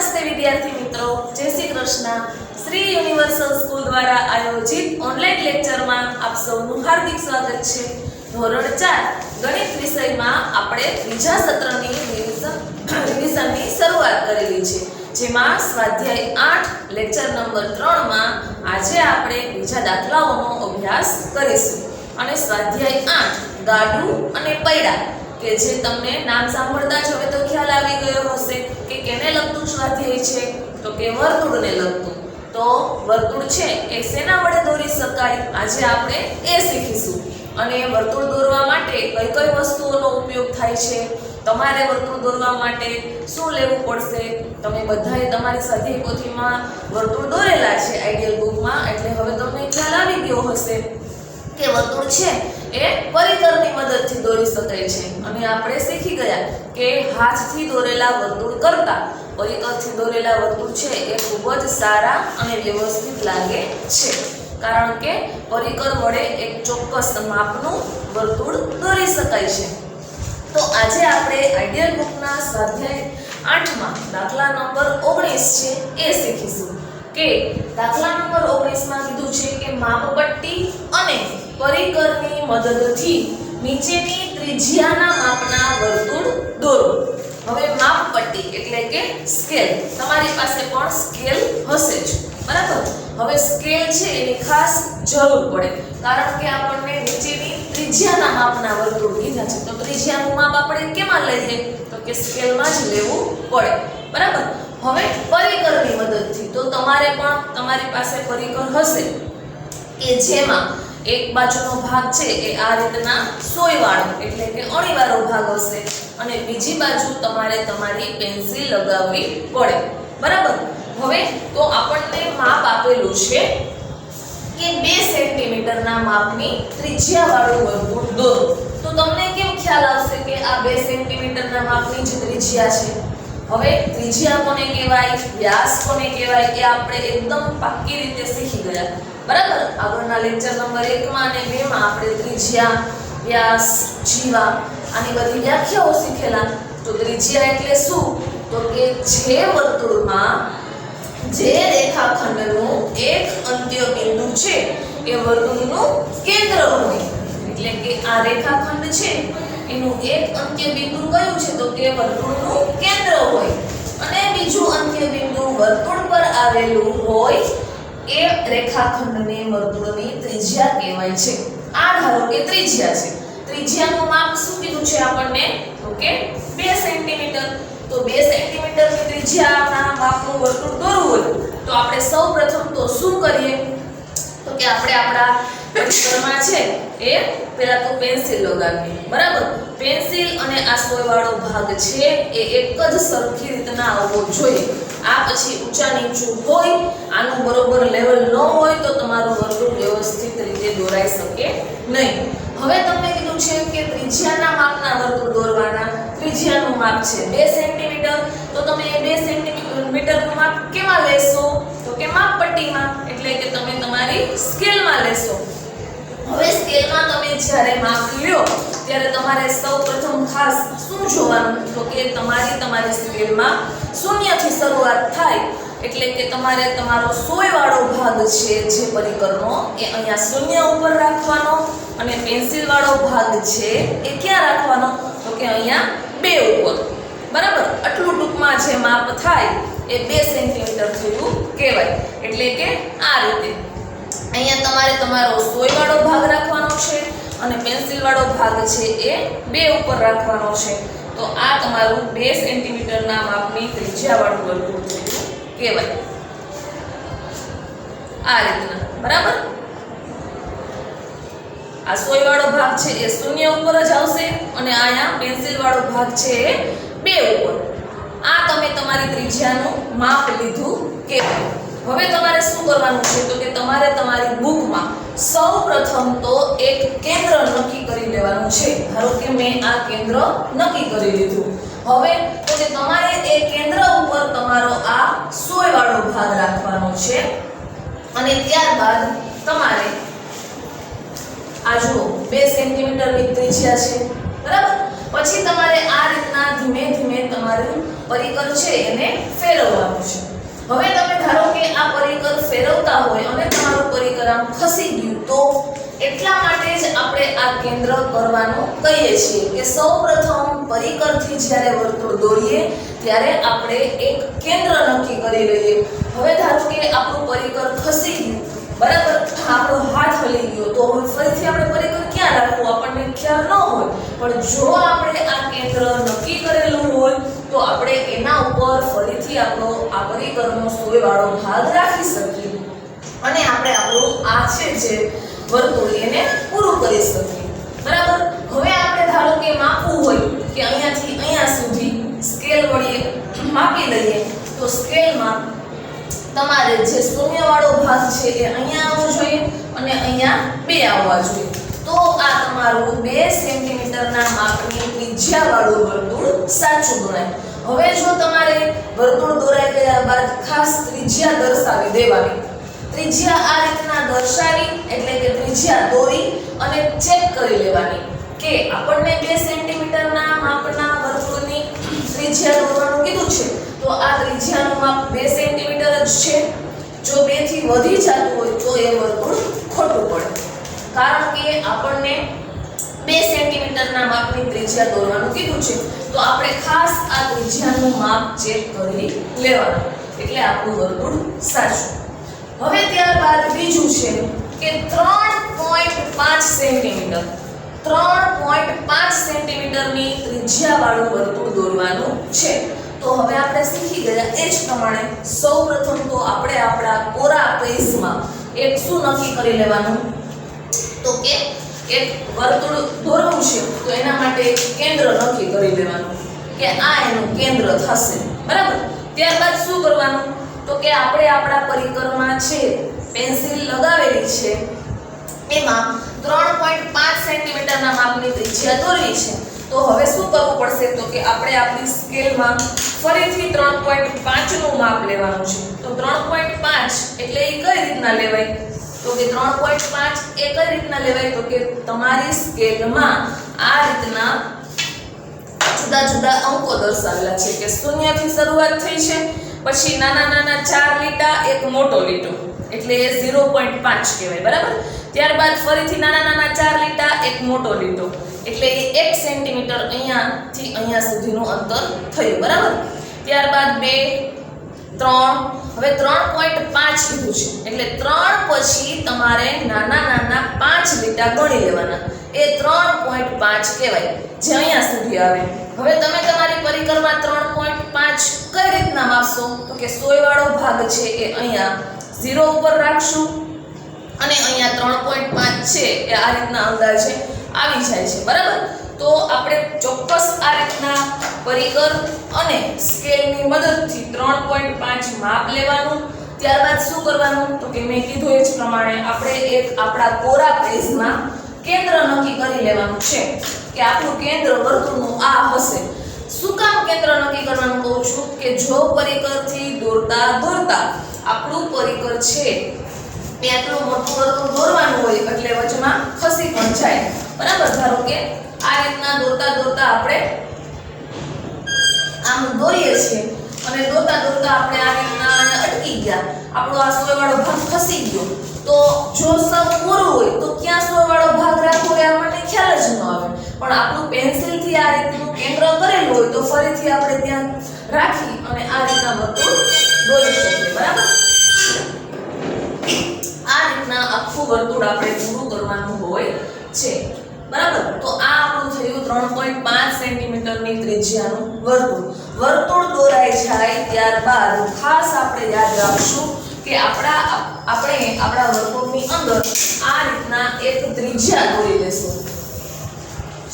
નમસ્તે વિદ્યાર્થી મિત્રો, જય શ્રી કૃષ્ણ। શ્રી યુનિવર્સલ સ્કૂલ દ્વારા આયોજિત ઓનલાઈન લેક્ચરમાં આપ સૌનું હાર્દિક સ્વાગત છે। ધોરણ 4 ગણિત વિષયમાં આપણે ત્રીજા સત્રની રિવિઝનની શરૂઆત કરેલી છે, જેમાં સ્વાધ્યાય 8 લેક્ચર નંબર 3 માં આજે આપણે બીજા દાખલાઓનો અભ્યાસ કરીશું। અને સ્વાધ્યાય 8 ગાડું અને પૈડા કે જે તમને નામ સાંભળતા જ હવે તો ખ્યાલ આવી ગયો હશે કે કેને લગતું સ્વાધ્યાય છે, તો કે વર્તુળને લગતું। તો વર્તુળ છે એ શેના વડે દોરી શકાય, આજે આપણે એ શીખીશું। અને વર્તુળ દોરવા માટે કઈ કઈ વસ્તુઓનો ઉપયોગ થાય છે, તમારે વર્તુળ દોરવા માટે શું લેવું પડશે, તમે બધાએ તમારી સ્વાધ્યાય પોથીમાં વર્તુળ દોરેલા છે આઈડિયલ બુકમાં, એટલે હવે તમને ખ્યાલ આવી ગયો હશે કે વર્તુળ છે એ પરિકરની મદદથી દોરી શકાય છે। અને આપણે શીખી ગયા કે હાથથી દોરેલા વર્તુળ કરતાં પરિકરથી દોરેલા વર્તુળ છે એ ખૂબ જ સારા અને વ્યવસ્થિત લાગે છે, કારણ કે પરિકર વડે એક ચોક્કસ માપનું વર્તુળ દોરી શકાય છે। તો આજે આપણે આઈડિયલ બુકના સ્વાધ્યાય 8માં દાખલા નંબર 19 છે એ શીખીશું। કે દાખલા નંબર 19 માં કીધું છે કે માપપટ્ટી અને પરિકરની મદદથી નીચેની ત્રિજ્યાના માપના વર્તુળ દોરો। હવે માપપટ્ટી એટલે કે સ્કેલ, તમારી પાસે પણ સ્કેલ હશે જ, બરાબર। હવે સ્કેલ છે એની ખાસ જરૂર પડે, કારણ કે આપણને નીચેની ત્રિજ્યાના માપના વર્તુળ કીધા છે, તો ત્રિજ્યાનું માપ આપણે કેમાં લઈએ, તો કે સ્કેલમાં જ લેવું પડે, બરાબર। હવે પરિકરની મદદથી, તો તમારે પણ તમારી પાસે પરિકર હશે કે જેમાં એક બાજુનો ભાગ છે એ આ રીતના સોય વાળો એટલે કે અણીવાળો ભાગ હશે, અને બીજી બાજુ તમારે તમારી પેન્સિલ લગાવવી પડે, બરાબર। હવે તો આપણને માપ આપેલું છે કે 2 સેન્ટીમીટરના માપની ત્રિજ્યાવાળું વર્તુળ દોરો। તો તમને કેમ ખ્યાલ આવશે કે આ 2 સેન્ટીમીટરના માપની જ ત્રિજ્યા છે? હવે ત્રિજ્યા કોને કહેવાય, વ્યાસ કોને કહેવાય, એ આપણે એકદમ પાક્કી રીતે શીખી ગયા, બરાબર। આગળના લેક્ચર નંબર 1 માં અને 2 માં આપણે ત્રિજ્યા, વ્યાસ, જીવા આની બધી વ્યાખ્યાઓ શીખેલા। તો ત્રિજ્યા એટલે શું, તો કે જે વર્તુળમાં જે રેખાખંડનું એક અંત્ય બિંદુ છે એ વર્તુળનું કેન્દ્ર હોય, એટલે કે આ રેખાખંડ છે એનું એક અંત્ય બિંદુ કયું છે, તો કે વર્તુળનું કેન્દ્ર હોય, અને બીજું અંત્ય બિંદુ વર્તુળ પર આવેલું હોય એ રેખાખંડને વર્તુળની ત્રિજ્યા કહેવાય છે। આ ધારો કે ત્રિજ્યા છે, ત્રિજ્યાનું માપ શું કીધું છે આપણને, તો કે 2 સેન્ટીમીટર। તો 2 સેન્ટીમીટરની ત્રિજ્યાના માપનું વર્તુળ દોરવું હોય તો આપણે સૌપ્રથમ તો શું કરીએ, તો કે આપણે આપણા પરિકરમાં છે એ પહેલા તો પેન્સિલ લગાવીએ, બરાબર। પેન્સિલ અને આ સોયવાળો ભાગ છે એ એક જ સરખી રીતના આવવો જોઈએ। આ પછી ઊંચા નીચું હોય, આનું બરોબર લેવલ ન હોય તો તમારું વર્તુળ વ્યવસ્થિત રીતે દોરાઈ શકે નહીં। હવે તમને કીધું છે કે ત્રિજ્યાના માપના વર્તુળ દોરવાના, ત્રિજ્યાનું માપ છે 2 સેન્ટીમીટર, તો તમે એ 2 સેન્ટીમીટરનું માપ કેમાં લેશો, તો કે માપપટ્ટીમાં, એટલે કે તમે તમારી સ્કેલમાં લેશો। હવે સ્કેલમાં તમે જ્યારે માપ લ્યો ત્યારે તમારે સૌપ્રથમ ખાસ શું જોવાનું, તો કે તમારી સ્કેલમાં શૂન્યથી શરૂઆત થાય, એટલે કે તમારે તમારો સોયવાળો ભાગ છે જે પરિકરનો એ અહીંયા શૂન્ય ઉપર રાખવાનો, અને પેન્સિલ વાળો ભાગ છે એ ક્યાં રાખવાનો, તો કે અહીંયા 2 ઉપર, બરાબર। આટલું ટૂંકમાં જે માપ થાય એ 2 સેન્ટીમીટર થયું કહેવાય, એટલે કે આ રીતે અહીંયા તમારે તમારો સોયવાળો ભાગ રાખવાનો છે અને પેન્સિલ વાળો ભાગ છે એ 2 ઉપર રાખવાનો છે। તો આ તમારું 2 સેન્ટીમીટરના માપની ત્રિજ્યાવાળું વર્તુળ થયું કહેવાય, આ રીતના, બરાબર। આ સોયવાળો ભાગ છે એ શૂન્ય ઉપર જ આવશે, અને અહીંયા પેન્સિલ વાળો ભાગ છે એ 2 ઉપર। આ તમે તમારી ત્રિજ્યાનું માપ લીધું કહેવાય। હવે તમારે શું કરવાનું છે, તો કે તમારે તમારી બુકમાં સૌપ્રથમ તો એક કેન્દ્ર નક્કી કરી લેવાનું છે। ધારો કે મેં આ કેન્દ્ર નક્કી કરી લીધું। હવે તો કે તમારે એ કેન્દ્ર ઉપર તમારો આ સોયવાળો ભાગ રાખવાનો છે, અને ત્યારબાદ તમારે આ જો 2 સેન્ટીમીટરની ત્રિજ્યા છે, બરાબર। પછી તમારે આ રીતના ધીમે ધીમે તમારું પરિકર છે એને ફેરવવાનું ફેરવતા હોય અને તમારું પરિકર આમ ખસી ગયું તો એટલા માટે જ આપણે આ કેન્દ્ર કરવાનું કહીએ છીએ કે સૌપ્રથમ પરિકરથી જ્યારે વર્તુળ દોરીએ ત્યારે આપણે એક કેન્દ્ર નક્કી કરી લઈએ. હવે ધારો કે આપણું પરિકર ખસી ગયું, બરાબર, આપણો હાથ હલી ગયો તો હવે ફરીથી આપણે પરિકર ક્યાં રાખવું આપણને ખ્યાલ ન હોય. પણ જો આપણે આ કેન્દ્ર નક્કી કરેલું હોય તો આપણે એના ઉપર ફરીથી આપણો આ પરિકરનો સોયવાળો ભાગ રાખી શકીએ અને આપણે આપણું આ છે જે વર્તુળ એને પૂરું કરી શકીએ. બરાબર. હવે આપણે ધારો કે માપવું હોય કે અહીંયાથી અહીંયા સુધી સ્કેલ વડે માપી લઈએ તો સ્કેલમાં તમારે જે શૂન્યવાળો ભાગ છે એ અહીંયા આવવો જોઈએ અને અહીંયા 2 આવવા જોઈએ. તો આ તમારું 2 સેન્ટીમીટરના માપની ત્રિજ્યાવાળું વર્તુળ સાચું ગણાય. હવે જો તમારે વર્તુળ દોરાઈ ગયા બાદ ખાસ ત્રિજ્યા દર્શાવી દેવાની. ત્રિજ્યા આ રીતના દર્શાવી એટલે કે ત્રિજ્યા દોરી અને ચેક કરી લેવાની કે આપણને 2 સેન્ટીમીટરના માપના વર્તુળની ત્રિજ્યા દોરવાનું કીધું છે તો આ ત્રિજ્યાનું માપ 2 સેન્ટીમીટર જ છે. જો 2 થી વધી જતું હોય તો એ વર્તુળ ખોટું પડે, કારણ કે આપણને 2 સેન્ટીમીટરના માપની ત્રિજ્યા દોરવાનું કીધું છે તો આપણે ખાસ આ ત્રિજ્યાનું માપ ચેક કરી લેવાનું એટલે આપણું વર્તુળ સાચું. હવે ત્યારબાદ બીજું છે કે 3.5 સેન્ટીમીટર 3.5 સેન્ટીમીટરની ત્રિજ્યાવાળું વર્તુળ દોરવાનું છે. તો હવે આપણે શીખી ગયા એ જ પ્રમાણે સૌપ્રથમ તો આપણે આપણા કોરા પેજમાં એક શું નક્કી કરી લેવાનું તો કે એક વર્તુળ દોરવું છે તો એના માટે એક કેન્દ્ર નક્કી કરી લેવાનું કે આ એનું કેન્દ્ર થશે. બરાબર. ત્યારબાદ શું કરવાનું તો કે આપણે આપણા પરિકરમાં છે પેન્સિલ લગાવેલી છે એમાં 3.5 સેન્ટીમીટરના માપની ત્રિજ્યા દોરવી છે. તો હવે શું કરવું પડશે તો કે આપણે આપણી સ્કેલમાં ફરીથી 3.5 નું માપ લેવાનું છે. તો 3.5 એટલે એ કઈ રીતના લેવાય તો કે 3.5 એ કઈ રીતના લેવાય તો કે તમારી સ્કેલમાં આ રીતના જુદા જુદા અંકો દર્શાવેલા છે કે 0 થી શરૂઆત થઈ છે, પછી નાના નાના 4 લીટા એક મોટો લીટો એટલે એ 0.5 કહેવાય. બરાબર. ત્યારબાદ ફરીથી નાના નાના 4 લીટા એક મોટો લીટો એટલે એ 1 સેન્ટીમીટર અહીંયાથી અહીંયા સુધીનું અંતર થયું. બરાબર. ત્યારબાદ 2 3 હવે 3.5 કીધું છે એટલે 3 પછી તમારે નાના નાના 5 લીટા ગણી લેવાના એ 3.5 કહેવાય જે અહીંયા સુધી આવે. હવે તમે તમારી પરિકરમાં 3.5 કઈ રીતના માપશો તો કે સોયવાળો ભાગ છે એ અહીંયા 0 ઉપર રાખશું અને અહીંયા 3.5 છે એ આ રીતના અંદાજે આવી જાય છે. બરાબર. તો આપણે ચોક્કસ આ રીતના પરિકર અને સ્કેલની મદદથી 3.5 માપ લેવાનું. ત્યારબાદ શું કરવાનું તો કે મેં કીધું એ જ પ્રમાણે આપણે એક આપણા કોરા પેજમાં કેન્દ્ર નક્કી કરી લેવાનું છે કે આપણું કેન્દ્ર વર્તુળનું આ હશે. શું કામ કેન્દ્ર નક્કી કરવાનું કહું છું કે જો પરિકરથી દોરતા દોરતા આપણું પરિકર છે એ આટલું મોટું વર્તુળ દોરવાનું હોય એટલે વચમાં ખસી પણ જાય. બરાબર. ધારો કે આ રીતના દોરતા દોરતા આપણે આમ દોરીએ છીએ અને દોરતા દોરતા આપણે આ રીતના અટકી ગયા, આપણો આ સોયવાળો ભાગ ખસી ગયો તો જો સૌ પૂરું હોય તો ક્યાં સોયવાળો ભાગ રાખવો એ આપણને ખ્યાલ જ ન આવે. પણ આપણું પેન્સિલથી આ રીતનું કેન્દ્ર કરેલું હોય તો ફરીથી આપણે ત્યાં રાખી અને આ રીતના વર્તુળ દોરી શકીએ. બરાબર. આ રીતના આખું વર્તુળ આપણે પૂરું કરવાનું હોય છે. બરાબર. તો આ આપણું થયું 3.5 સેન્ટીમીટરની ત્રિજ્યાનું વર્તુળ. વર્તુળ દોરાઈ જાય ત્યારબાદ ખાસ આપણે યાદ રાખશું કે આપણે આપણા વર્તુળની અંદર આ રીતના એક ત્રિજ્યા દોરી લેશું.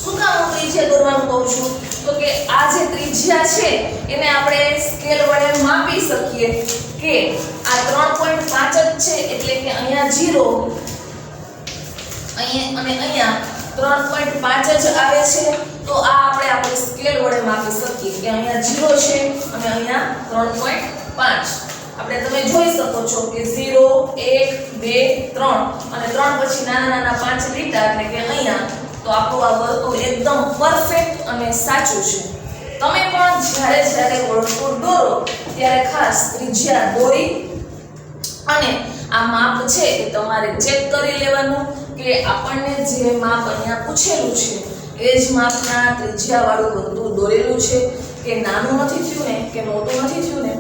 શું કામ હું ત્રિજ્યા દોરવાનું કહું છું તો કે આ જે ત્રિજ્યા છે એને આપણે સ્કેલ વડે માપી શકીએ કે આ 3.5 જ છે એટલે કે અહીંયા 0 અહીંયા અને અહીંયા 3.5 જ આવે છે તો આ આપણે સ્કેલ વડે માપી શકીએ કે અહીંયા 0 છે અને અહીંયા 3.5. આપણે તમે જોઈ શકો છો કે 0 1 2 3 અને 3 પછી નાના નાના 5 લીટા એટલે કે અહીંયા તો આપણું આ વર્તુળ એકદમ પરફેક્ટ અને સાચું છે. તમે પણ જ્યારે વર્તુળ દોરો ત્યારે ખાસ ત્રિજ્યા દોરી અને આ માપ છે એ તમારે ચેક કરી લેવાનું કે આપણને જે માપ અહીંયા પૂછેલું છે એ જ માપના ત્રિજ્યાવાળું વર્તુળ દોરેલું છે કે નાનું નથી થયું ને કે મોટું નથી થયું ને.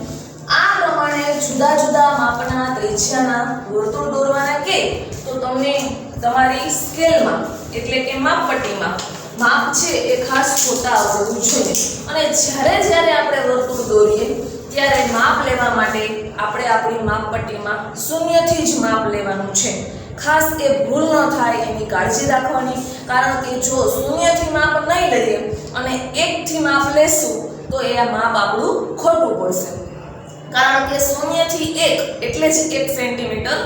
આ પ્રમાણે જુદા જુદા માપના ત્રિજ્યાના વર્તુળ દોરવાના કે તો તમને તમારી સ્કેલમાં એટલે કે માપપટ્ટીમાં માપ છે એ ખાસ જોતા આવડવું જોઈએ. અને જ્યારે આપણે વર્તુળ દોરીએ ત્યારે માપ લેવા માટે આપણે આપણી માપપટ્ટીમાં શૂન્યથી જ માપ લેવાનું છે. ખાસ એ ભૂલ ન થાય એની કાળજી રાખવાની, કારણ કે જો શૂન્યથી માપ નહીં લઈએ અને 1 થી માપ લેશું તો એ આ માપ આપણું ખોટું પડશે. કારણ કે 0 થી 1 એટલે જ 1 સેન્ટીમીટર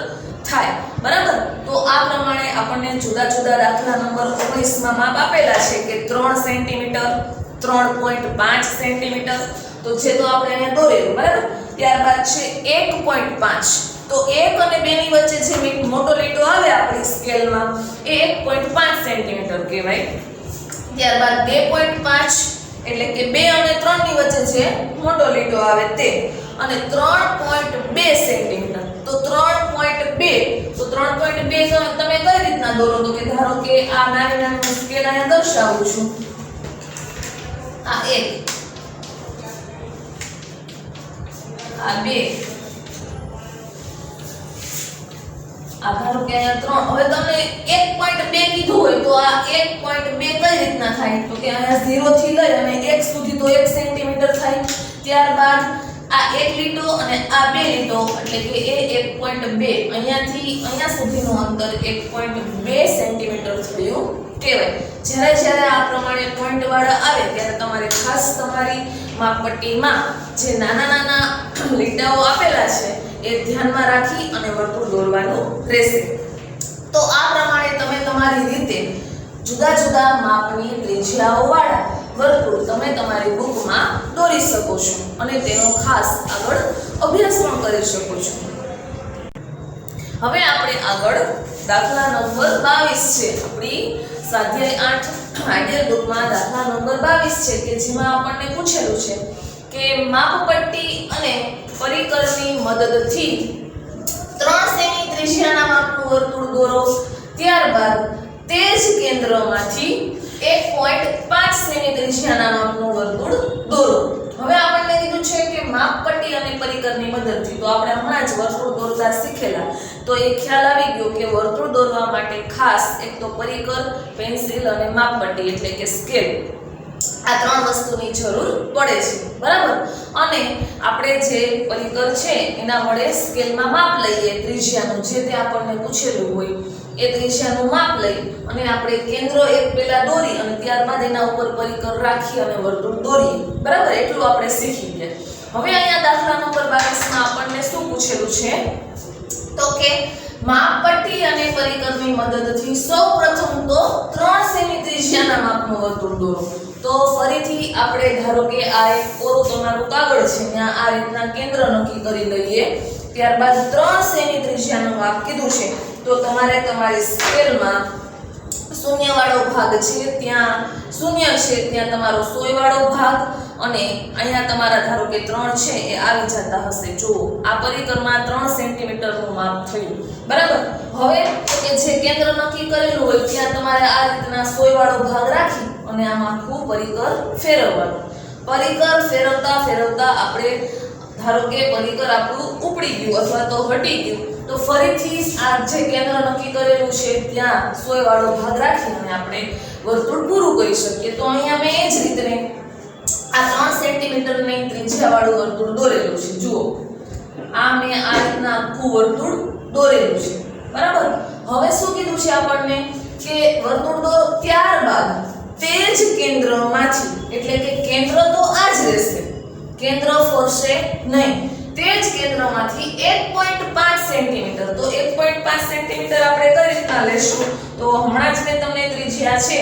થાય. બરાબર. તો આ પ્રમાણે આપણને જુદા જુદા દાખલા નંબર 19 માં માપ આપેલા છે કે 3 સેન્ટીમીટર, 3.5 સેન્ટીમીટર. તો જે તો આપણે અહીંયા દોરેલું. બરાબર. ત્યારબાદ છે 1.5. તો 1 અને 2 ની વચ્ચે જે મોટો લીટો આવે આપણી સ્કેલમાં એ 1.5 સેન્ટીમીટર કહેવાય. ત્યારબાદ 2.5 એટલે કે 2 અને 3 ની વચ્ચે જે મોટો લીટો આવે તે, અને 3.2 સેન્ટીમીટર. તો 3.2 તો 3.2 તમે કઈ રીતના દોરો? તો કે ધારો કે આ નાની નાની સ્કેલ અહીંયા દર્શાવું છું. આ 1, આ 2, આ ધારો કે અહીંયા 3. હવે તમને 1.2 કીધું હોય તો આ 1.2 કઈ રીતના થાય? તો કે અહીંયા 0 થી લઈ અને 1 સુધી તો 1 સેન્ટીમીટર થાય. ત્યારબાદ આ 1 લીટો અને આ 2 લીટો એટલે કે એ 1.2, અહીંયાથી અહીંયા સુધીનું અંતર 1.2 સેન્ટીમીટર થયું કહેવાય. જ્યારે આ પ્રમાણે પોઈન્ટ વાળા આવે ત્યારે તમારે ખાસ તમારી માપપટ્ટીમાં જે નાના નાના લીટાઓ આપેલા છે એ ધ્યાનમાં રાખી અને વર્તુળ દોરવાનું રહેશે. તો આ પ્રમાણે તમે તમારી રીતે જુદા જુદા માપની ત્રિજ્યાઓ વાળા વર્તુળ તમે તમારી બુકમાં દોરી શકો છો અને તેનો ખાસ આગળ અભ્યાસ પણ કરી શકો છો. હવે આપણે આગળ દાખલા નંબર 22 છે. આપણી સ્વાધ્યાય 8 આઈડિયલ બુકમાં દાખલા નંબર 22 છે કે જેમાં આપણને પૂછેલું છે કે માપપટ્ટી અને પરિકરની મદદથી 3 સેમી ત્રિજ્યાના માપનું વર્તુળ દોરો. ત્યારબાદ તે જ કેન્દ્રમાંથી 1.5 સેમી ત્રિજ્યાના માપનું વર્તુળ દોરો. હવે આપણને કીધું છે કે માપપટ્ટી અને પરિકરની મદદથી, તો આપણે હમણાં જ વર્તુળ દોરતા શીખેલા, તો એ ખ્યાલ આવી ગયો કે વર્તુળ દોરવા માટે ખાસ એક તો પરિકર, પેન્સિલ અને માપપટ્ટી એટલે કે સ્કેલ, આ 3 વસ્તુની જરૂર પડે છે. બરાબર. અને આપણે જે પરિકર છે એના વડે સ્કેલમાં માપ લઈએ ત્રિજ્યાનું, જે તે આપણને પૂછેલું હોય એ ત્રિજ્યાનું માપ લઈ અને આપણે કેન્દ્ર એક પહેલા દોરી અને ત્યારબાદ એના ઉપર પરિકર રાખી અને વર્તુળ દોરીએ. બરાબર. એટલું આપણે શીખી ગયા. હવે અહીંયા દાખલા નંબર 22 માં આપણને શું પૂછેલું છે? તો કે માપપટ્ટી અને પરિકરની મદદથી સૌપ્રથમ તો 3 સેમી ત્રિજ્યાના માપનું વર્તુળ દોરો. તો ફરીથી આપણે ધારો કે આ એક કોરું તમારું કાગળ છે, ત્યાં આ રીતના કેન્દ્ર નક્કી કરી લઈએ. ત્યારબાદ 3 સેમી ત્રિજ્યાનું માપ કીધું છે તો તમારે તમારી સ્કેલમાં શૂન્ય વાળો ભાગ છે ત્યાં શૂન્ય છે, ત્યાં તમારો 100 વાળો ભાગ, અને અહીંયા તમારા ધારો કે 3 છે એ આવી જતા હશે. જો આ પરિકરમાં 3 સેન્ટીમીટરનું માપ થયું. બરાબર. હવે તો કે જે કેન્દ્ર નક્કી કરેલું હોય ત્યાં તમારે આ રીતના 100 વાળો ભાગ રાખી અને આમાં આખું પરિકર ફેરવવાનું. પરિકર ફેરવતા ફેરવતા આપણે ધારો કે પરિકર આપણું ઉપડી ગયું અથવા તો હટી ગયું, તો ફરીથી આ જે કેન્દ્ર નક્કી કરેલું છે ત્યાં 100 વાળો ભાગ રાખી અને આપણે વર્તુળ પૂરું કરી શકીએ. તો અહીંયા મેં એ જ રીતે આ 3 સેન્ટીમીટરની ત્રિજ્યાવાળું વર્તુળ દોરેલું છે. જુઓ, આ મેં આ રીતના આખું વર્તુળ દોરેલું છે. બરાબર. હવે શું કીધું છે આપણને કે વર્તુળ દોરો, ત્યારબાદ તે જ કેન્દ્રમાંથી, એટલે કે કેન્દ્ર તો આ જ રહેશે, કેન્દ્ર ફરશે નહીં, તે જ કેન્દ્રમાંથી 1.5 સેન્ટીમીટર. તો 1.5 સેન્ટીમીટર આપણે કઈ રીતના લેશું? તો હમણાં જ મેં તમને ત્રિજ્યા છે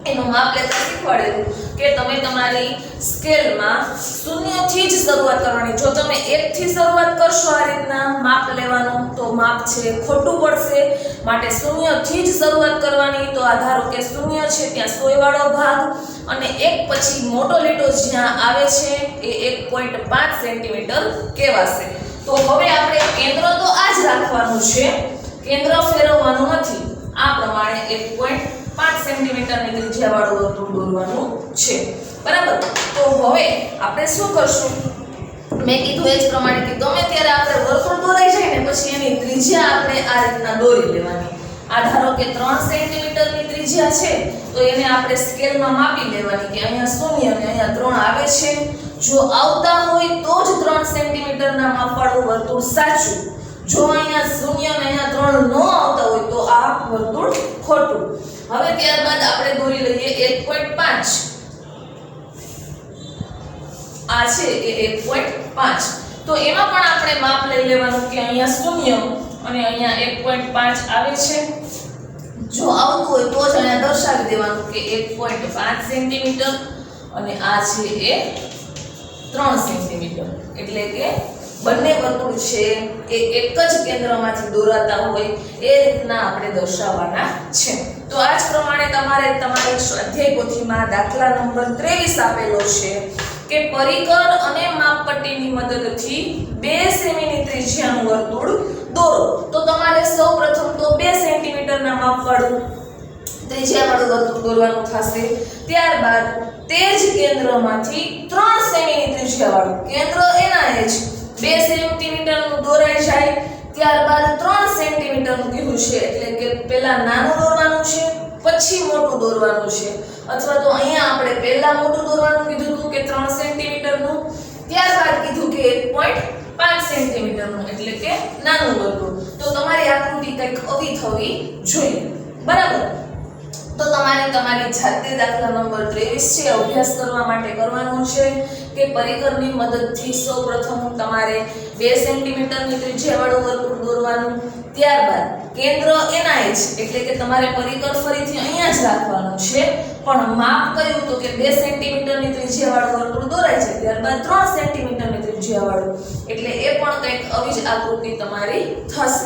એનું માપ લેતા શીખવાડેલું કે તમે તમારી સ્કેલમાં શૂન્યથી જ શરૂઆત કરવાની. જો તમે 1 થી શરૂઆત કરશો આ રીતના માપ લેવાનું તો માપ છે ખોટું પડશે. માટે શૂન્યથી જ શરૂઆત કરવાની. તો આ ધારો કે શૂન્ય છે ત્યાં 100 વાળો ભાગ અને 1 પછી મોટો લીટો જ્યાં આવે છે એ 1.5 સેન્ટીમીટર કહેવાશે. તો હવે આપણે કેન્દ્ર તો આ જ રાખવાનું છે, કેન્દ્ર ફેરવવાનું નથી. આ પ્રમાણે 1.5 સેન્ટીમીટરની ત્રિજ્યાવાળું વર્તુળ દોરવાનું છે. બરાબર. તો હવે આપણે શું કરશું? મેં કીધું એ જ પ્રમાણે કે ગમે ત્યારે આપણે વર્તુળ દોરાઈ જાય ને પછી એની ત્રિજ્યા આપણે આ રીતના દોરી લેવાની. આ ધારો કે 3 સેન્ટીમીટરની ત્રિજ્યા છે તો એને આપણે સ્કેલમાં માપી લેવાની કે અહીંયા 0 અને અહીંયા 3 આવે છે. જો આવતા હોય તો જ 3 સેન્ટીમીટરના માપવાળું વર્તુળ સાચું. જો અહીંયા 0 અને અહીંયા 3 ન આવતા હોય તો આ વર્તુળ ખોટું. હવે ત્યારબાદ આપણે દોરી લઈએ 1.5. આ છે એ 1.5. તો એમાં પણ આપણે માપ લઈ લેવાનું કે અહીંયા 0 અને અહીંયા 1.5 આવે છે. જો આવતું હોય તો જ અહીંયા દર્શાવી દેવાનું કે 1.5 સેન્ટીમીટર અને આ છે એ 3 સેન્ટીમીટર. એટલે કે બંને વર્તુળ છે એ એક જ કેન્દ્રમાંથી દોરાતા હોય એ રીતના આપણે દર્શાવવાના છે. તો આ જ પ્રમાણે તમારે સ્વાધ્યાય પોથીમાં દાખલા નંબર 23 આપેલો છે કે પરિકર અને માપપટ્ટીની મદદથી 2 સેમીની ત્રિજ્યાનું વર્તુળ દોરો. તો તમારે સૌપ્રથમ તો 2 સેન્ટીમીટરના માપવાળું ત્રિજ્યાવાળું વર્તુળ દોરવાનું થશે. ત્યારબાદ તે જ કેન્દ્રમાંથી 3 સેમીની ત્રિજ્યાવાળું, કેન્દ્ર એના એ જ 2 સેન્ટીમીટરનું દોરાઈ જાય. ત્યારબાદ 3 સેન્ટીમીટરનું કીધું છે એટલે કે પહેલા નાનું દોરવાનું છે પછી મોટું દોરવાનું છે. અથવા તો અહીંયા આપણે પહેલા મોટું દોરવાનું કીધું હતું કે 3 સેન્ટીમીટરનું, ત્યારબાદ કીધું કે 1.5 સેન્ટીમીટરનું એટલે કે નાનું વર્તુળ. તો તમારી આકૃતિ કંઈક આવી થવી જોઈએ. બરાબર. તો તમારે તમારી જાતે દાખલા નંબર 23 છે અભ્યાસ કરવા માટે કરવાનો છે કે પરિકરની મદદથી સૌપ્રથમ તમારે 2 સેન્ટીમીટરની ત્રિજ્યાવાળું વર્તુળ દોરવાનું. ત્યારબાદ કેન્દ્ર એના જ એટલે કે તમારે પરિકર ફરીથી અહીંયા જ રાખવાનું છે પણ માપ કયું તો કે 2 સેન્ટીમીટરની ત્રિજ્યાવાળું વર્તુળ દોરાય છે. ત્યારબાદ 3 સેન્ટીમીટરની ત્રિજ્યાવાળું એટલે એ પણ કંઈક આવી જ આકૃતિ તમારી થશે.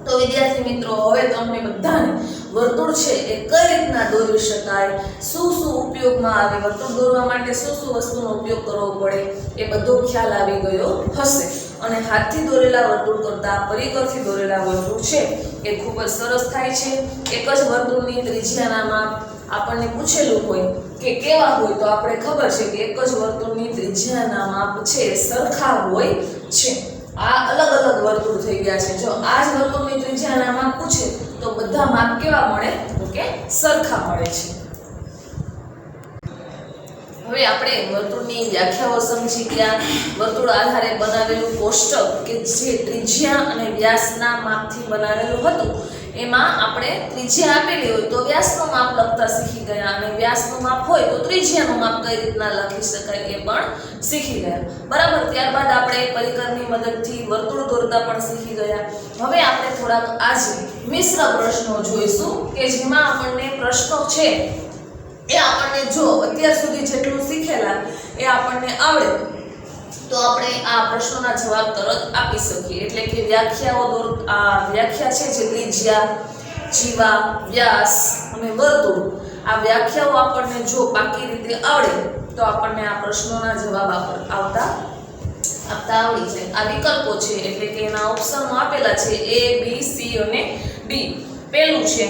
તો વિદ્યાર્થી મિત્રો હવે તમને બધાને વર્તુળ છે એ કઈ રીતના દોરી શકાય, શું ઉપયોગમાં આવે, વર્તુળ દોરવા માટે શું વસ્તુનો ઉપયોગ કરવો પડે એ બધો ખ્યાલ આવી ગયો હશે. અને હાથથી દોરેલા વર્તુળ કરતાં પરિકરથી દોરેલા વર્તુળ છે એ ખૂબ જ સરસ થાય છે. એક જ વર્તુળની ત્રિજ્યાના માપ આપણને પૂછેલું હોય કે કેવા હોય તો આપણે ખબર છે કે એક જ વર્તુળની ત્રિજ્યાના માપ છે સરખા હોય છે. આ અલગ અલગ વર્તુળ થઈ ગયા છે. જો આ જ વર્તુળની ત્રિજ્યાના માપ પૂછે તો બધા માપ કેવા મળે તો કે સરખા મળે છે. હવે આપણે વર્તુળની વ્યાખ્યાઓ સમજી ગયા. વર્તુળ આધારે બનાવેલું કોષ્ટક કે જે ત્રિજ્યા અને વ્યાસના માપથી બનાવેલું હતું એમાં આપણે ત્રિજ્યા આપેલી હોય તો વ્યાસનું માપ લખતા શીખી ગયા અને વ્યાસનું માપ હોય તો ત્રિજ્યાનું માપ કઈ રીતના લખી શકાય એ પણ શીખી ગયા. બરાબર. ત્યારબાદ આપણે પરિકરની મદદથી વર્તુળ દોરતા પણ શીખી ગયા. હવે આપણે થોડાક આજે મિશ્ર પ્રશ્નો જોઈશું કે જેમાં આપણને પ્રશ્નો છે એ આપણને જો અત્યાર સુધી જેટલું શીખેલા એ આપણને આવડે તો આપણે આ પ્રશ્નોના જવાબ તરત આપી શકીએ. એટલે કે વ્યાખ્યા છે જે ત્રિજ્યા, જીવા, વ્યાસ અને વર્તુળ, આ વ્યાખ્યાઓ આપણને જો પાકી રીતે આવડે તો આપણને આ પ્રશ્નોના જવાબ આપતા આવડી જાય. આ વિકલ્પો છે એટલે કે એના ઓપ્શનો આપેલા છે A, B, C અને D. પહેલું છે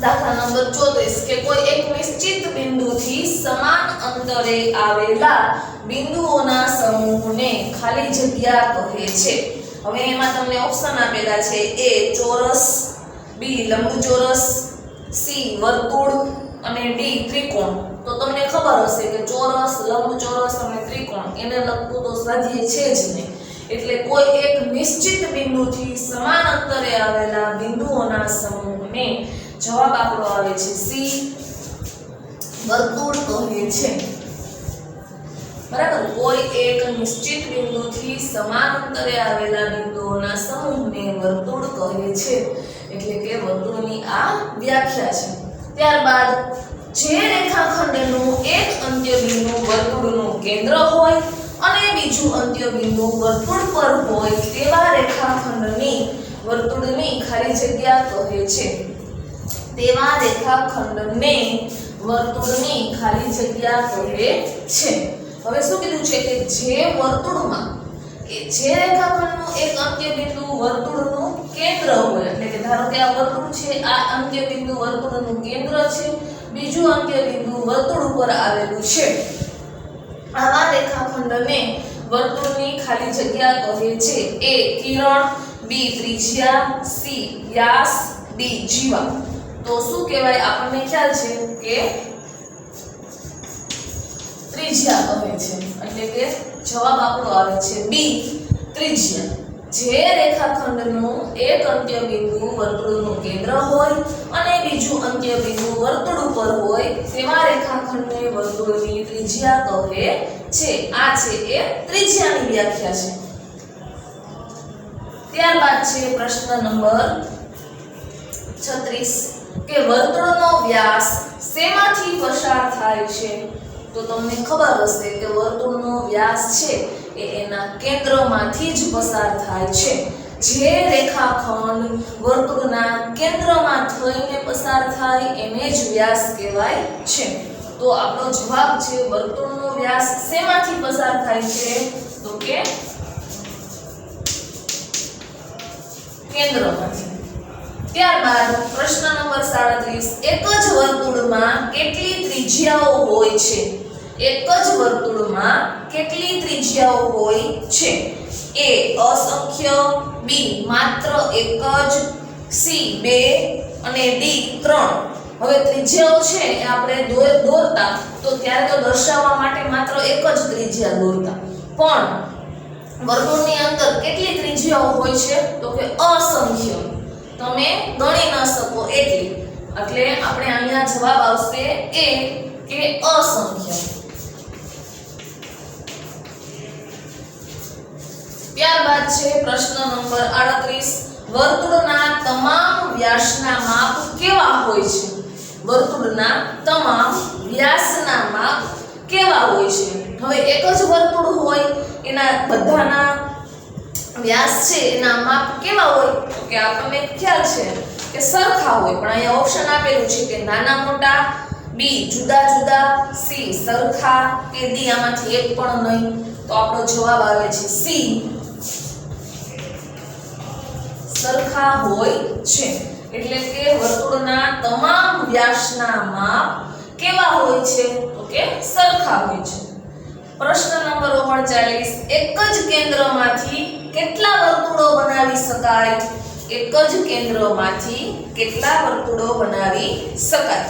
દાખલા નંબર 34 કે કોઈ એક નિશ્ચિત બિંદુથી સમાન અંતરે આવેલા બિંદુઓના સમૂહને ખાલી જગ્યા કહે છે. હવે એમાં તમને ઓપ્શન આપેલા છે A ચોરસ, B લંબચોરસ, C વર્તુળ અને D ત્રિકોણ. તો તમને ખબર હશે કે ચોરસ, લંબચોરસ અને ત્રિકોણ એને લગતું તો સ્વાધ્યાય છે જ નહીં. એટલે કોઈ એક નિશ્ચિત બિંદુથી સમાન અંતરે આવેલા બિંદુઓના સમૂહને જવાબ આપણો આવે છે C વર્તુળ કહે છે. બરાબર. કોઈ એક નિશ્ચિત બિંદુથી સમાન અંતરે આવેલા બિંદુઓના સમૂહને વર્તુળ કહે છે. એટલે કે વર્તુળની આ વ્યાખ્યા છે. ત્યારબાદ જે રેખાખંડનું એક અંત્યબિંદુ વર્તુળનું કેન્દ્ર હોય અને બીજું અંત્યબિંદુ વર્તુળ પર હોય તેવા રેખાખંડની વર્તુળની ખાલી જગ્યા કહે છે. તેવા રેખાખંડને વર્તુળની ખાલી જગ્યા કહે છે. હવે શું કીધું છે કે જે વર્તુળમાં જે રેખાખંડનું એક અંત્ય બિંદુ વર્તુળનું કેન્દ્ર હોય, એટલે કે ધારો કે આ વર્તુળ છે, આ અંત્ય બિંદુ વર્તુળનું કેન્દ્ર છે, બીજું અંત્ય બિંદુ વર્તુળ ઉપર આવેલું છે, આવા રેખાખંડને વર્તુળની ખાલી જગ્યા કહે છે. A કિરણ, B ત્રિજ્યા, C વ્યાસ, D જીવા. તો શું કહેવાય? આપણને ખ્યાલ છે કે ત્રિજ્યા કહે છે, એટલે કે જવાબ આપણો આવે છે B ત્રિજ્યા. જે રેખાખંડનું એક અંત્ય બિંદુ વર્તુળનું કેન્દ્ર હોય અને બીજું અંત્ય બિંદુ વર્તુળ ઉપર હોય તેવા રેખાખંડને વર્તુળની ત્રિજ્યા કહે છે. આ છે એ ત્રિજ્યાની વ્યાખ્યા છે. ત્યારબાદ છે પ્રશ્ન નંબર 36 કે વર્તુળનો વ્યાસ શેમાંથી પસાર થાય છે? તો તમને ખબર હશે કે વર્તુળનો વ્યાસ છે એ એના કેન્દ્રમાંથી જ પસાર થાય છે. જે રેખાખંડ વર્તુળના કેન્દ્રમાં થઈને પસાર થાય એને જ વ્યાસ કહેવાય છે. તો આપણો જવાબ છે વર્તુળનો વ્યાસ શેમાંથી પસાર થાય છે? તો કે કેન્દ્રમાંથી. ત્યારબાદ પ્રશ્ન નંબર 37 એક જ વર્તુળમાં કેટલી ત્રિજ્યાઓ હોય છે? એક જ વર્તુળમાં કેટલી ત્રિજ્યાઓ હોય છે? A અસંખ્ય, B માત્ર એક જ, C 2 અને D 3. હવે ત્રિજ્યાઓ છે એ આપણે દોરતા તો ત્યારે તો દર્શાવવા માટે માત્ર એક જ ત્રિજ્યા દોરતા, પણ વર્તુળની અંદર કેટલી ત્રિજ્યાઓ હોય છે? તો કે અસંખ્ય. તમે ગણી ન શકો એટલી. એટલે આપણે અહીંયા જવાબ આવશે A કે અસંખ્ય. ત્યારબાદ છે પ્રશ્ન નંબર 38 વર્તુળના તમામ વ્યાસના માપ કેવા હોય છે? વર્તુળના તમામ વ્યાસના માપ કેવા હોય છે? હવે એક જ વર્તુળ હોય એના બધાના વ્યાસ છે એના માપ કેવા હોય? તો કે આપણને ખ્યાલ છે કે સરખા હોય, પણ અહીંયા ઓપ્શન આપેલું છે કે નાના મોટા, B જુદા જુદા, C સરખા કે D આમાંથી એક પણ નહીં. તો આપણો જવાબ આવે છે C સરખા હોય છે. એટલે કે વર્તુળના તમામ વ્યાસના માપ કેવા હોય છે? તો કે સરખા હોય છે. પ્રશ્ન નંબર 39 એક જ કેન્દ્રમાંથી કેટલા વર્તુળો બનાવી શકાય? એક જ કેન્દ્રમાંથી કેટલા વર્તુળો બનાવી શકાય?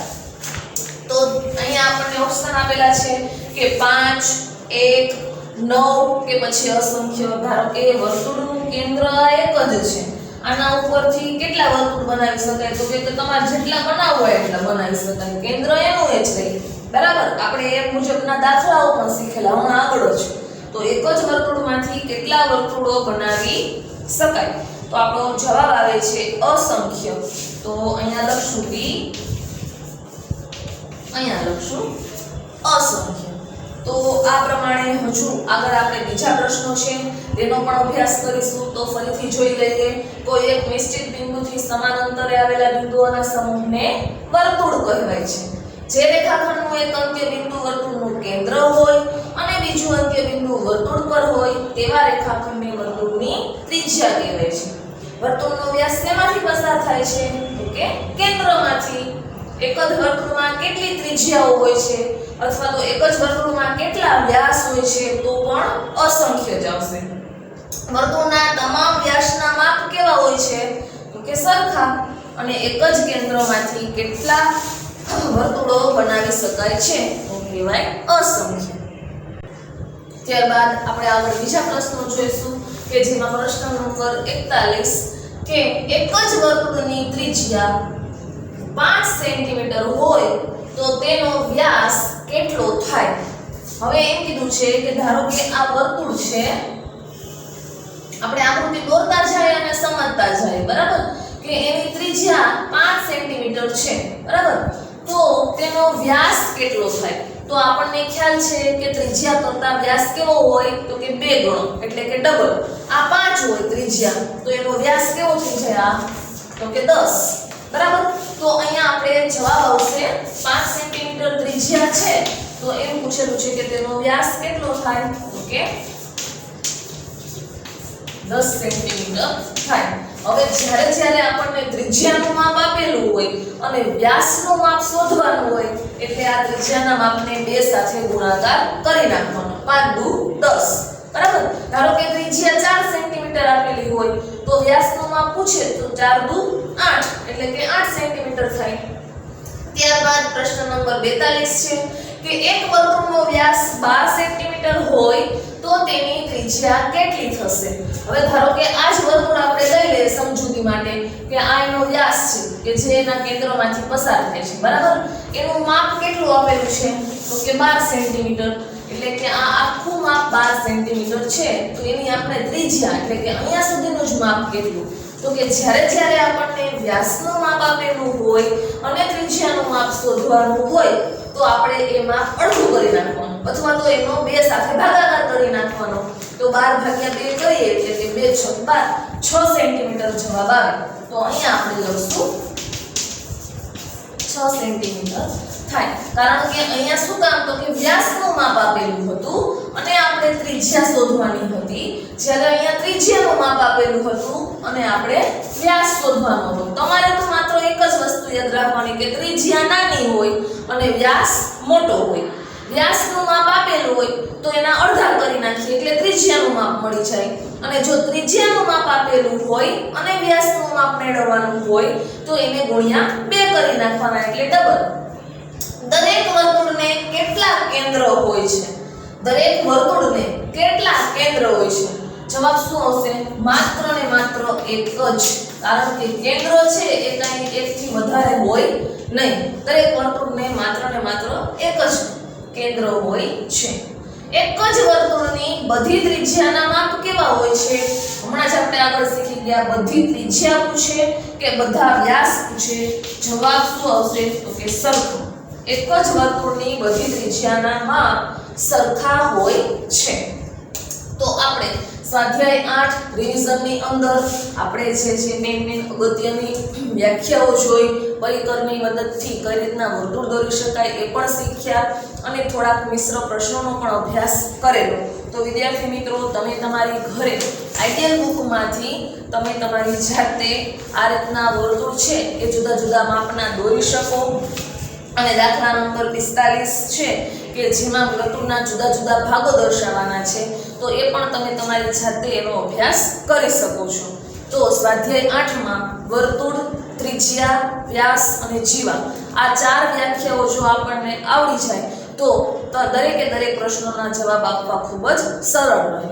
તો અહીંયા આપણને ઓપ્શન આપેલા છે કે 5, 1, 9 કે પછી અસંખ્ય. ધારો કે વર્તુળનું કેન્દ્ર એક જ છે, આના ઉપરથી કેટલા વર્તુળ બનાવી શકાય? તો કે તમારે જેટલા બનાવવા હોય એટલા બનાવી શકાય. કેન્દ્ર એનું એ જ રહે. બરાબર, આપણે એ મુજબના દાખલાઓ પણ શીખેલા હમણાં આગળ જ. તો એક જ વર્તુળમાંથી કેટલા વર્તુળો બનાવી શકાય? તો આપણો જવાબ આવે છે અસંખ્ય. તો અહીંયા લખશું B, અહીંયા લખશું અસંખ્ય. તો આ પ્રમાણે હજુ આગળ આપણે બીજા પ્રશ્નો છે તેનો પણ અભ્યાસ કરીશું. તો ફરીથી જોઈ લઈએ. કોઈ એક નિશ્ચિત બિંદુથી સમાન અંતરે આવેલા બિંદુઓના સમૂહને વર્તુળ કહેવાય છે. જે રેખાખંડનું એક અંત્ય બિંદુ વર્તુળનું કેન્દ્ર હોય અને બીજું અંત્ય બિંદુ વર્તુળ પર હોય તેવા રેખાખંડને વર્તુળની ત્રિજ્યા કહેવાય છે. વર્તુળનો વ્યાસ શેમાંથી પસાર થાય છે? તો કે કેન્દ્રમાંથી. એક જ વર્તુળમાં કેટલી ત્રિજ્યાઓ હોય છે અથવા તો એક જ વર્તુળમાં કેટલા વ્યાસ હોય છે? તો પણ અસંખ્ય જ આવશે. વર્તુળના તમામ વ્યાસના માપ કેવા હોય છે? તો કે સરખા. અને એક જ કેન્દ્રમાંથી કેટલા વર્તુળો બનાવી શકાય છે? તો કહેવાય અસંખ્ય. ત્યારબાદ આપણે આગળ બીજા પ્રશ્નો જોઈશું કે જેમાં પ્રશ્ન નંબર 41 કે એક જ વર્તુળની ત્રિજ્યા 5 સેન્ટીમીટર હોય તો તેનો વ્યાસ કેટલો થાય? હવે એમ કીધું છે કે ધારો કે આ વર્તુળ છે, આપણે આકૃતિ દોરતા જાય અને સમજતા જાય. બરાબર, કે એની ત્રિજ્યા 5 સેન્ટીમીટર છે. બરાબર, તો તેનો વ્યાસ કેટલો થાય? તો આપણને ખ્યાલ છે કે ત્રિજ્યા કરતા વ્યાસ કેવો હોય? તો કે 2 ગણો, એટલે કે ડબલ. આ 5 હોય ત્રિજ્યા, તો એનો વ્યાસ કેવો થઈ જાય? તો કે 10. બરાબર, તો અહીંયા આપણે જવાબ આવશે 5 સેન્ટીમીટર ત્રિજ્યા છે તો એમ પૂછેલું છે કે તેનો વ્યાસ કેટલો થાય? તો કે 10 સેન્ટીમીટર થાય. હવે જ્યારે આપણને ત્રિજ્યાનું માપ આપેલું હોય અને વ્યાસનું માપ શોધવાનું હોય એટલે આ ત્રિજ્યાના માપને 2 સાથે ગુણાકાર કરી નાખવાનો. 5 દુ 10. બરાબર. ધારો કે ત્રિજ્યા 4 સેન્ટીમીટર આપેલી હોય તો વ્યાસનું માપ પૂછે તો 4 દુ 8 એટલે કે 8 સેન્ટીમીટર થાય. ત્યારબાદ પ્રશ્ન નંબર 42 છે કે એક વર્તુળનો વ્યાસ 12 સેન્ટીમીટર હોય તો તેની ત્રિજ્યા કેટલી થશે. હવે ધારો કે આ જ વર્તુળ આપણે લઈ લઈએ સમજૂતી માટે કે આ એનો વ્યાસ છે કે જે એના કેન્દ્રમાંથી પસાર થાય છે. બરાબર. એનું માપ કેટલું આપેલું છે તો કે 12 સેન્ટીમીટર એટલે કે આ આખું માપ 12 સેન્ટીમીટર છે તો એની આપણે ત્રિજ્યા એટલે કે અહીંયા સુધીનું જ માપ કેટલું તો કે જ્યારે આપણને વ્યાસનું માપ આપેલું હોય અને ત્રિજ્યાનું માપ શોધવાનું હોય તો આપણે એ માપ અડધું કરી નાખવાનું અથવા તો એનો 2 સાથે ભાગાકાર કરી નાખવાનો. તો 12 ભાગ્યા 2 કરીએ એટલે કે 2 × 12 6 સેન્ટીમીટર જવાબ આવે. તો અહીંયા આપણે લખશું 6 સેન્ટીમીટર થાય. કારણ કે અહીંયા શું કામ તો કે વ્યાસનું માપ આપેલું હતું અને આપણે ત્રિજ્યા શોધવાની હતી. જ્યારે અહીંયા ત્રિજ્યાનું માપ આપેલું હતું અને આપણે વ્યાસ શોધવાનો હતો. તમારે તો માત્ર એક જ વસ્તુ યાદ રાખવાની કે ત્રિજ્યા નાની હોય અને વ્યાસ મોટો હોય. વ્યાસનું માપ આપેલું હોય તો એના અડધા કરી નાખીએ એટલે ત્રિજ્યાનું માપ મળી જાય અને જો ત્રિજ્યાનું માપ આપેલું હોય અને વ્યાસનું માપ મેળવવાનું હોય તો એને ગુણ્યા 2 કરી નાખવાના એટલે ડબલ. દરેક વર્તુળને કેટલા કેન્દ્ર હોય છે? દરેક વર્તુળને કેટલા કેન્દ્ર હોય છે? જવાબ શું આવશે? માત્ર ને માત્ર એક જ. કારણ કે કેન્દ્ર છે એ કાંઈ એકથી વધારે હોય નહીં. દરેક વર્તુળને માત્ર ને માત્ર એક જ કેન્દ્ર હોય છે. એક જ વર્તુળની બધી ત્રિજ્યાના માપ કેવા હોય છે? હમણાં જ આપણે આગળ શીખી ગયા. બધી ત્રિજ્યા પૂછે કે બધા વ્યાસ પૂછે, જવાબ શું આવશે તો કે સરખું. એક જ વર્તુળની બધી ત્રિજ્યાના માપ સરખા હોય છે. તો આપણે સ્વાધ્યાય 8 રિવિઝનની અંદર આપણે જે મેન અગત્યની વ્યાખ્યાઓ જોઈ, પરિકરની મદદથી કઈ રીતના વર્તુળ દોરી શકાય એ પણ શીખ્યા અને થોડાક મિશ્ર પ્રશ્નોનો પણ અભ્યાસ કરેલો. તો વિદ્યાર્થી મિત્રો, તમે તમારી ઘરે આઈડિયલ બુકમાંથી તમે તમારી જાતે આ રીતના વર્તુળ છે એ જુદા જુદા માપના દોરી શકો. અને દાખલા નંબર 45 છે કે જેમાં વર્તુળના જુદા જુદા ભાગો દર્શાવવાના છે તો એ પણ તમે તમારી જાતે એનો અભ્યાસ કરી શકો છો. તો સ્વાધ્યાય 8માં વર્તુળ, ત્રિજ્યા, વ્યાસ અને જીવા આ 4 વ્યાખ્યાઓ જો આપણને આવડી જાય તો દરેકે દરેક પ્રશ્નોના જવાબ આપવા ખૂબ જ સરળ રહે.